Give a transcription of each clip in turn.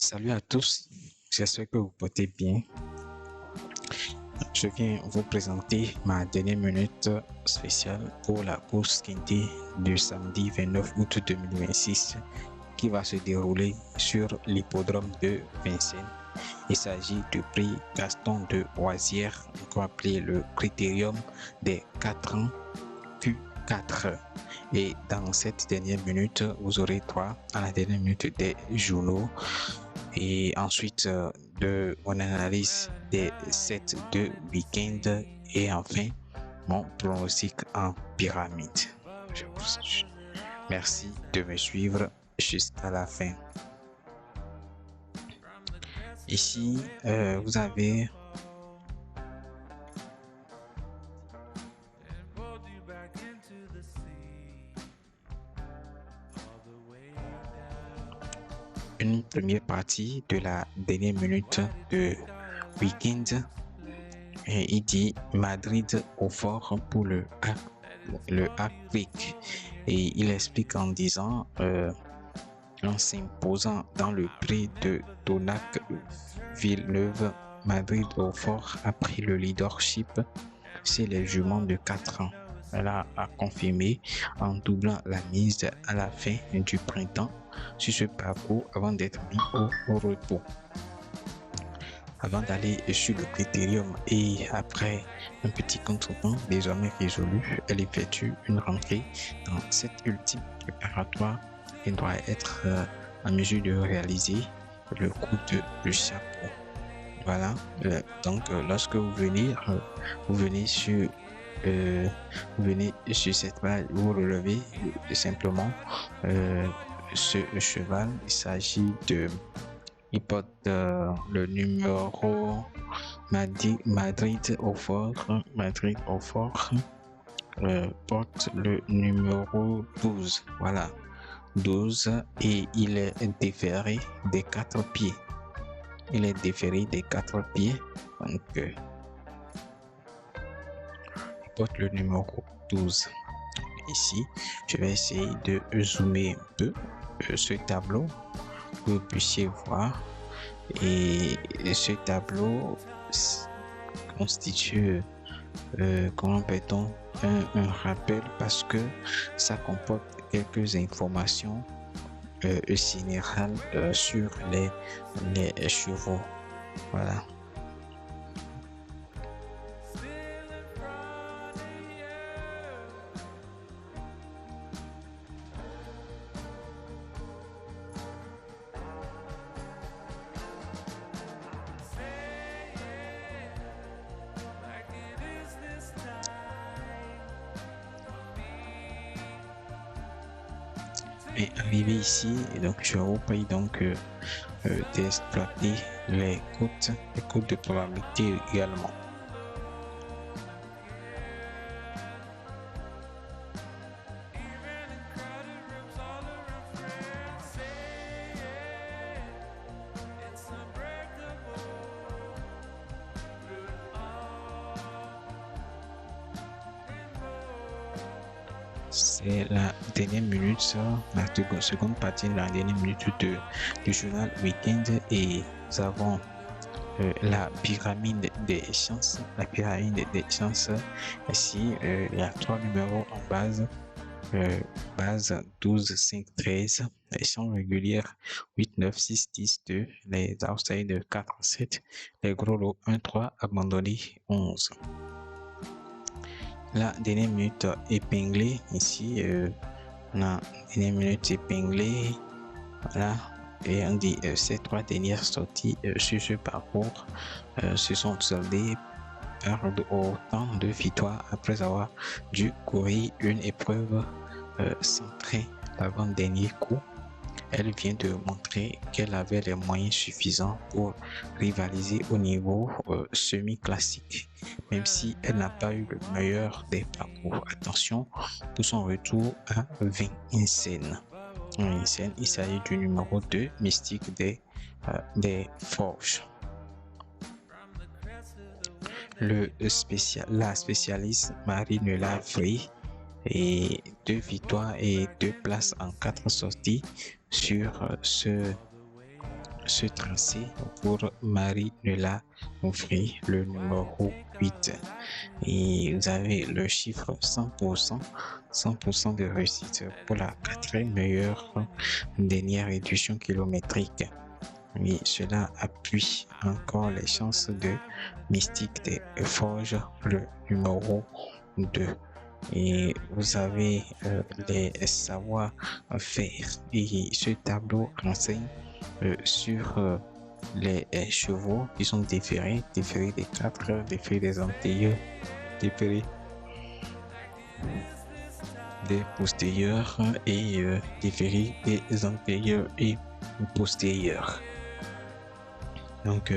Salut à tous, j'espère que vous portez bien. Je viens vous présenter ma dernière minute spéciale pour la course Quintet du samedi 29 août 2026 qui va se dérouler sur l'hippodrome de Vincennes. Il s'agit du prix Gaston de Oisière, encore appelé le Critérium des 4 ans Q4. Et dans cette dernière minute, vous aurez droit à la dernière minute des journaux et ensuite de mon analyse des sets de week-end et enfin mon pronostic en pyramide. Merci de me suivre jusqu'à la fin. Ici, vous avez une première partie de la dernière minute de week-end. Et il dit Madrid au fort pour le Hack-Trick. Et il explique en disant en s'imposant dans le prix de Tonac Villeneuve, Madrid au fort a pris le leadership chez les juments de 4 ans. Elle a confirmé en doublant la mise à la fin du printemps sur ce parcours avant d'être mis au repos. Avant d'aller sur le critérium et après un petit contretemps désormais résolu, elle effectue une rentrée dans cette ultime préparatoire et doit être en mesure de réaliser le coup de chapeau. Voilà, donc lorsque vous venez sur cette page, vous relevez simplement ce cheval. Il s'agit de il porte le numéro Madrid au fort. Madrid au fort porte le numéro 12. Voilà, 12 et il est déféré des 4 pieds. Il est déféré des 4 pieds. Donc, il porte le numéro 12. Ici, je vais essayer de zoomer un peu ce tableau que vous puissiez voir. Et ce tableau constitue, comment peut-on, un rappel parce que ça comporte quelques informations générales sur les chevaux. Voilà. Et arrivé ici, et donc je vous prie donc d'exploiter les codes de probabilité également. C'est la dernière minute, la seconde partie de la dernière minute du journal Weekend et nous avons la pyramide des chances. La pyramide des chances, ici, il y a 3 numéros en base. Base 12, 5, 13, les chances régulières 8, 9, 6, 10, 2, les outsiders 4, 7, les gros lots 1, 3, abandonnés 11. La dernière minute épinglée ici, la dernière minute épinglée, voilà, et on dit ces 3 dernières sorties sur ce parcours se sont soldées par autant de victoires après avoir dû courir une épreuve sans train l'avant-dernier coup. Elle vient de montrer qu'elle avait les moyens suffisants pour rivaliser au niveau semi-classique, même si elle n'a pas eu le meilleur des parcours. Attention pour son retour à Vincennes. Il s'agit du numéro 2, Mystique des Forges. La spécialiste Marine Lavry et 2 victoires et 2 places en 4 sorties sur ce se tracer pour Marie-Nela Ouvry, le numéro 8. Et vous avez le chiffre 100%, 100% de réussite pour la quatrième meilleure dernière édition kilométrique. Et cela appuie encore les chances de Mystique des Forges, le numéro 2. Et vous avez les savoir-faire. Et ce tableau renseigne sur les chevaux qui sont déférés des 4, déférés des antérieurs, déférés des postérieurs et déférés des antérieurs et postérieurs. Donc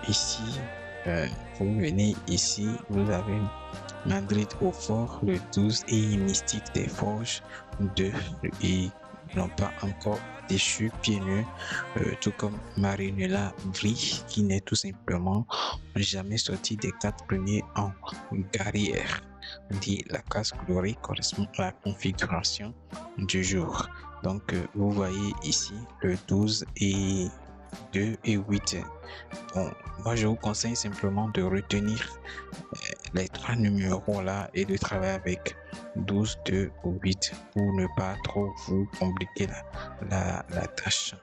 ici, vous venez ici, vous avez Madrid au fort, le 12 et Mystique des Forges 2 et n'ont pas encore déchu pieds nus, tout comme Marie-Nela Ouvry qui n'est tout simplement jamais sorti des 4 premiers en carrière. Dit la case colorée correspond à la configuration du jour. Donc vous voyez ici le 12 et 2 et 8. Bon, moi je vous conseille simplement de retenir les 3 numéros là et de travailler avec 12, 2 ou 8 pour ne pas trop vous compliquer la tâche.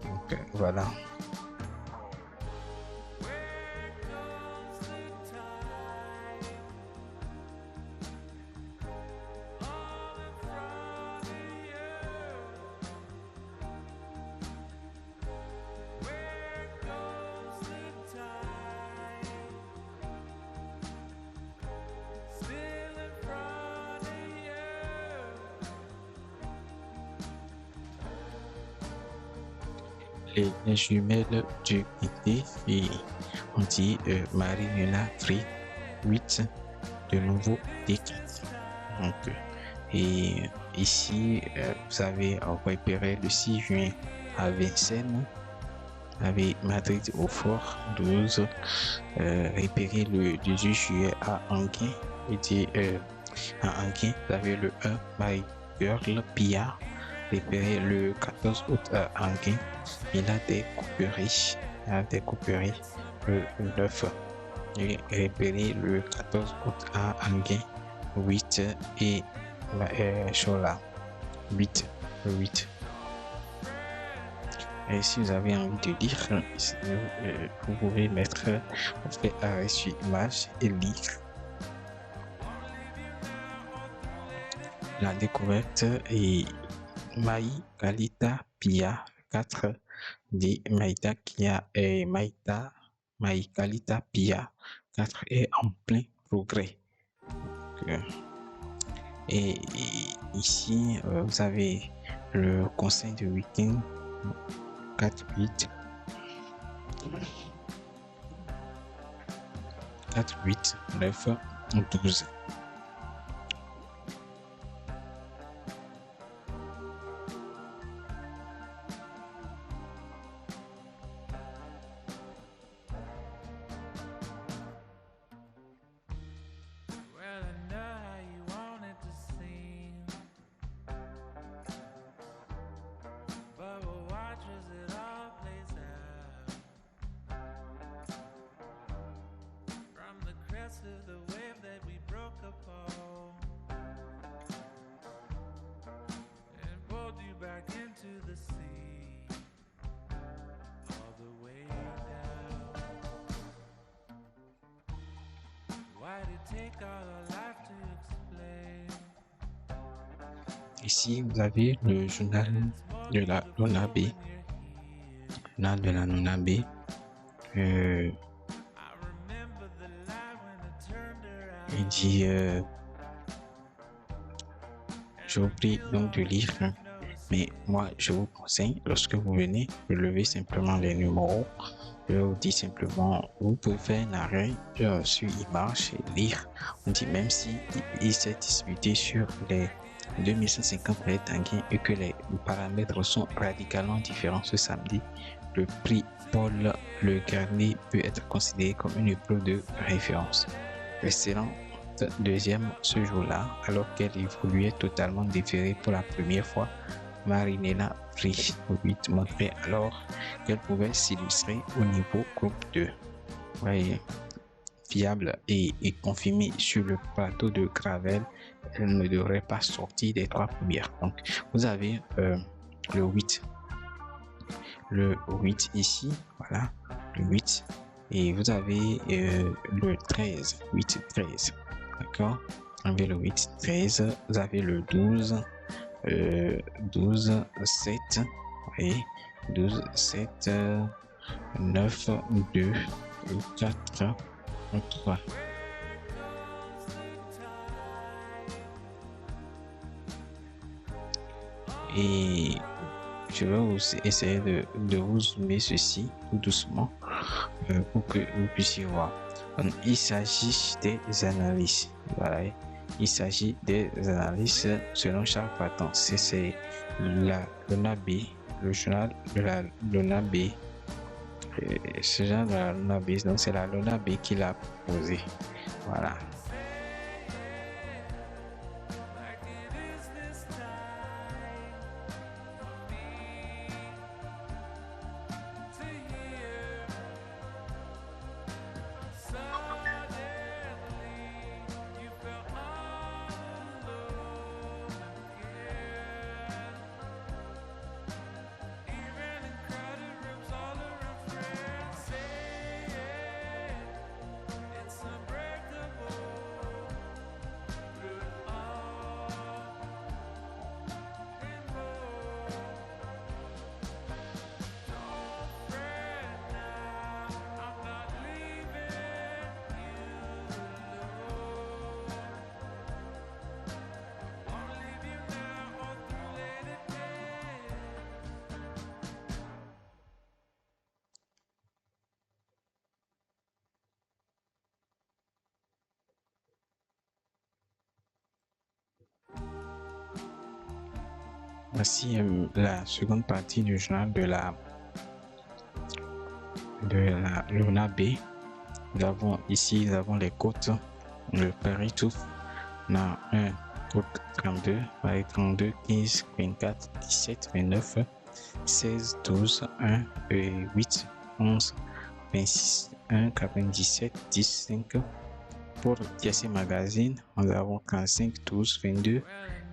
Donc voilà. Les jumelles du été et on dit Marie-Nela Ouvry 8 de nouveau D4. Donc, et ici vous avez repéré le 6 juin à Vincennes, avec Madrid au fort 12, repéré le 18 juillet à Anguin, et à Anguin vous avez le 1 My Girl Pia, repéré le 14 août à Anguin. Il a des couperies, le 9 et repéré le 14 août à Anguin 8 et Chola 8 le 8. Et si vous avez envie de lire, vous pouvez mettre fait arrêt sur image et lire. La découverte est Maï Kalita Pia 4 de Maïta Kia et Maï Kalita Pia 4 est en plein progrès. Et ici, vous avez le conseil de week-end 4, 8, 9, 12. Ici, vous avez le journal de la Nonabé. Journal de la Nonabé. Il dit, j'ai oublié donc de lire, mais moi je vous conseille, lorsque vous venez, relevez simplement les numéros. Je vous dis simplement, vous pouvez faire un arrêt sur image et lire. On dit même si il s'est disputé sur les 2150 mètres tangués et que les paramètres sont radicalement différents ce samedi, le prix Paul Le Garnier peut être considéré comme une épreuve de référence. Excellente deuxième ce jour-là, alors qu'elle évoluait totalement déférée pour la première fois, Marie-Nela prix 8 montrait alors qu'elle pouvait s'illustrer au niveau groupe 2. Ouais, fiable et confirmé sur le plateau de Gravel, elle ne devrait pas sortir des 3 premières. Donc, vous avez le 8 ici, voilà, le 8, et vous avez le 13, 8, 13, d'accord. Vous avez le 8, 13, vous avez le 12, 12, 7, et 12, 7, 9, 2, 4, 3. Et je vais aussi essayer de vous zoomer ceci tout doucement pour que vous puissiez voir. Donc, il s'agit des analyses. Voilà. Il s'agit des analyses selon chaque pattern. C'est la Luna B, le journal de la Luna B. Ce genre de la Luna B, donc c'est la Luna B qui l'a posé. Voilà. Voici la seconde partie du journal de la Luna B. Nous avons ici, nous avons les côtes, le Paris tout. On a un côte 32, avec 32, 15, 24, 17, 29, 16, 12, 1, 8, 11, 26, 1, 97, 10, 5. Pour TSC Magazine, nous avons 45, 12, 22,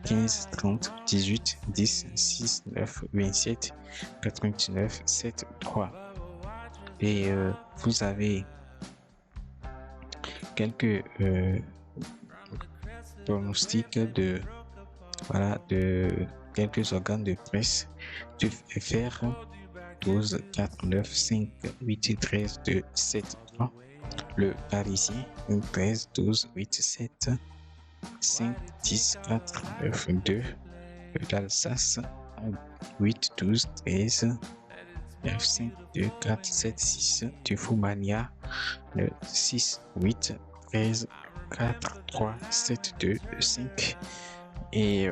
15, 30, 18, 10, 6, 9, 27, 99, 7, 3. Et vous avez quelques pronostics de quelques organes de presse du FR 12, 4, 9, 5, 8, 13, 2, 7, 3. Le Parisien 13, 12, 8, 7, 5, 10, 4, 9, 2. L'Alsace 8, 12, 13, 9, 5, 2, 4, 7, 6. Tufumania 6, 8, 13, 4, 3, 7, 2, 5. Et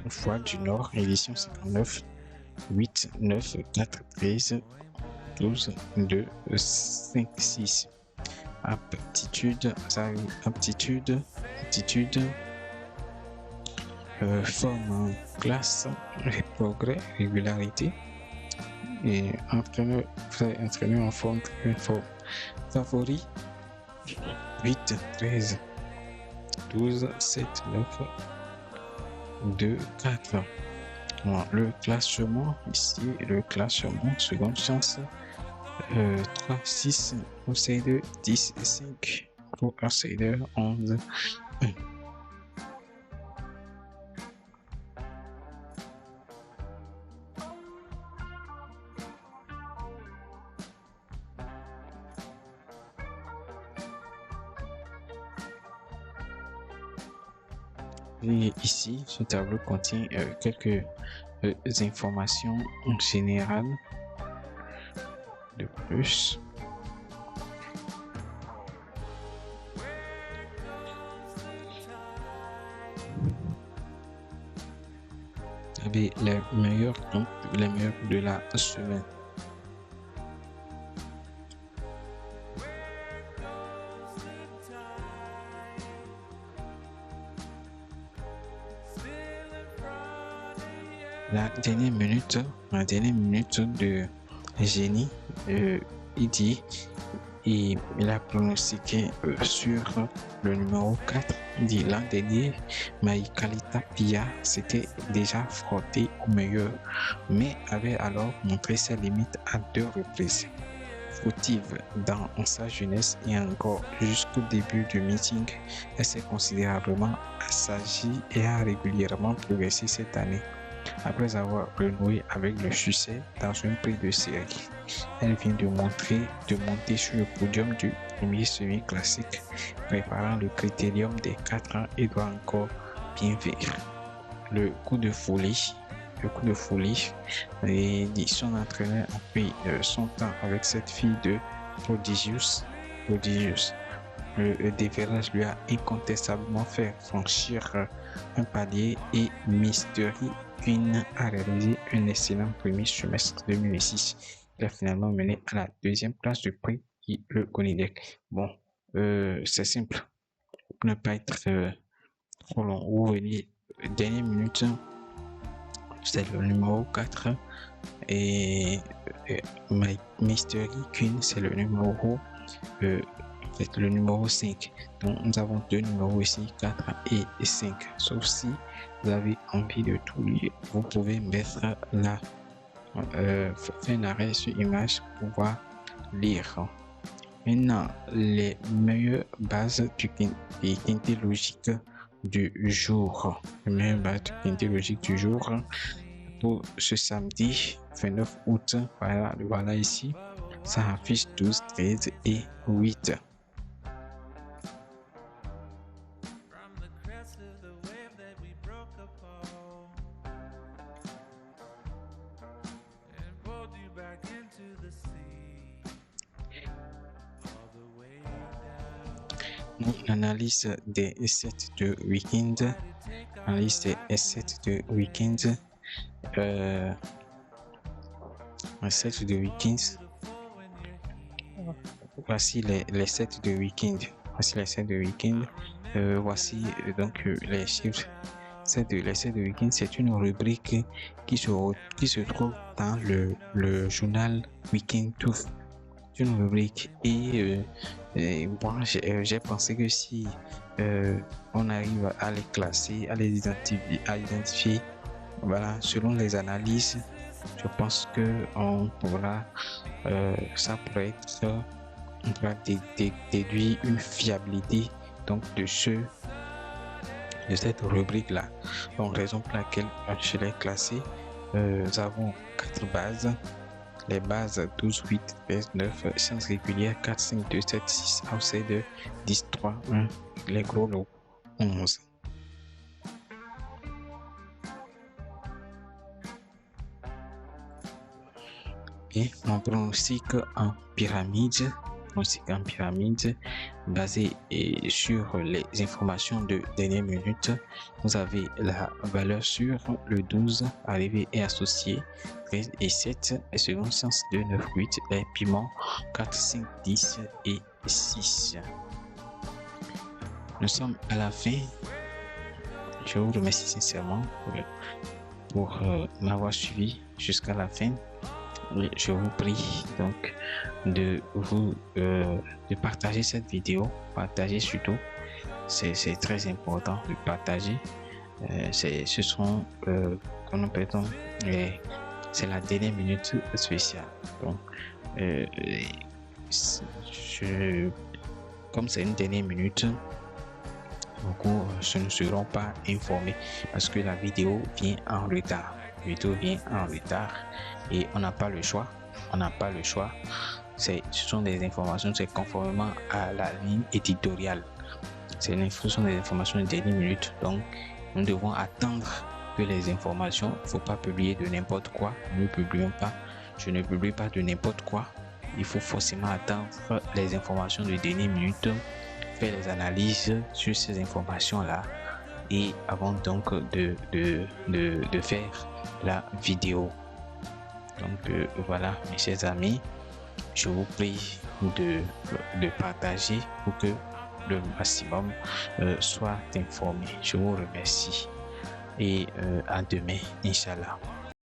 Foi du Nord, édition 59, 8, 9, 4, 13, 12, 2, 5, 6. Aptitude, forme, classe, progrès, régularité. Et entraîneur en forme, favori, 8, 13, 12, 7, 9, 2, 4. Bon, le classement, ici, le classement, seconde chance, 3, 6, Outsider, 10, 5, pour Outsider, 11, 1. Et ici, ce tableau contient quelques informations générales de plus. Avec les meilleurs de la semaine. la dernière minute de génie, il dit, et il a pronostiqué sur le numéro 4. Il dit l'an dernier, Maïkalita Pia s'était déjà frotté au meilleur, mais avait alors montré ses limites à 2 reprises. Fautive dans sa jeunesse et encore jusqu'au début du meeting, elle s'est considérablement assagie et a régulièrement progressé cette année. Après avoir renoué avec le succès dans un prix de série, elle vient de monter sur le podium du premier semi-classique, préparant le critérium des 4 ans et doit encore bien vivre. Le coup de folie, et son entraîneur a pris son temps avec cette fille de Prodigious. Le déverrage lui a incontestablement fait franchir un palier et Mystery Queen a réalisé un excellent premier semestre 2006. Il a finalement mené à la 2e place du prix le Konidec. Bon, c'est simple. Pour ne pas être trop long, vous voyez, dernière minute, c'est le numéro 4 et Mystery Queen, c'est le numéro le numéro 5. Donc nous avons 2 numéros ici, 4 et 5. Sauf si vous avez envie de tout lire, vous pouvez mettre là, faire un arrêt sur image pour pouvoir lire. Maintenant, les meilleures bases du quintet logique du jour. Les meilleures bases du quintet logique du jour pour ce samedi 29 août. Voilà ici. Ça affiche 12, 13 et 8. L'analyse des sets de week-end. Analyse des sets de week-end. Sets de week-end. Voici les sets de week-end. Voici les sets de week-end. Voici donc les chiffres. Les sets de week-end, c'est une rubrique qui se trouve dans le journal Weekend Tour. C'est une rubrique et moi j'ai pensé que si on arrive à les classer, à les identifier, voilà, selon les analyses, je pense que on pourra ça pourrait être, on pourra déduire une fiabilité donc de cette rubrique là. Donc raison pour laquelle je l'ai classé. Nous avons 4 bases. Les bases 12, 8, 13, 9, sciences régulières 4, 5, 2, 7, 6, outsider 10, 3, 1, les gros lots 11. Et mon pronostic en pyramide, basé sur les informations de dernière minute. Vous avez la valeur sur le 12, arrivé et associé, 13 et 7, et seconde science 2, 9, 8, les piments 4, 5, 10 et 6. Nous sommes à la fin. Je vous remercie sincèrement pour m'avoir suivi jusqu'à la fin. Je vous prie donc de partager cette vidéo, partager surtout, c'est très important de partager. Ce sont c'est la dernière minute spéciale. Donc comme c'est une dernière minute, beaucoup ne seront pas informés parce que la vidéo vient en retard. Et on n'a pas le choix. Ce sont des informations, c'est conformément à la ligne éditoriale. Ce sont des informations de dernière minute. Donc, nous devons attendre que les informations, il ne faut pas publier de n'importe quoi. Je ne publie pas de n'importe quoi. Il faut forcément attendre les informations de dernière minute, faire les analyses sur ces informations-là et avant donc de faire la vidéo. Donc voilà, mes chers amis, je vous prie de partager pour que le maximum soit informé. Je vous remercie et à demain, Inch'Allah.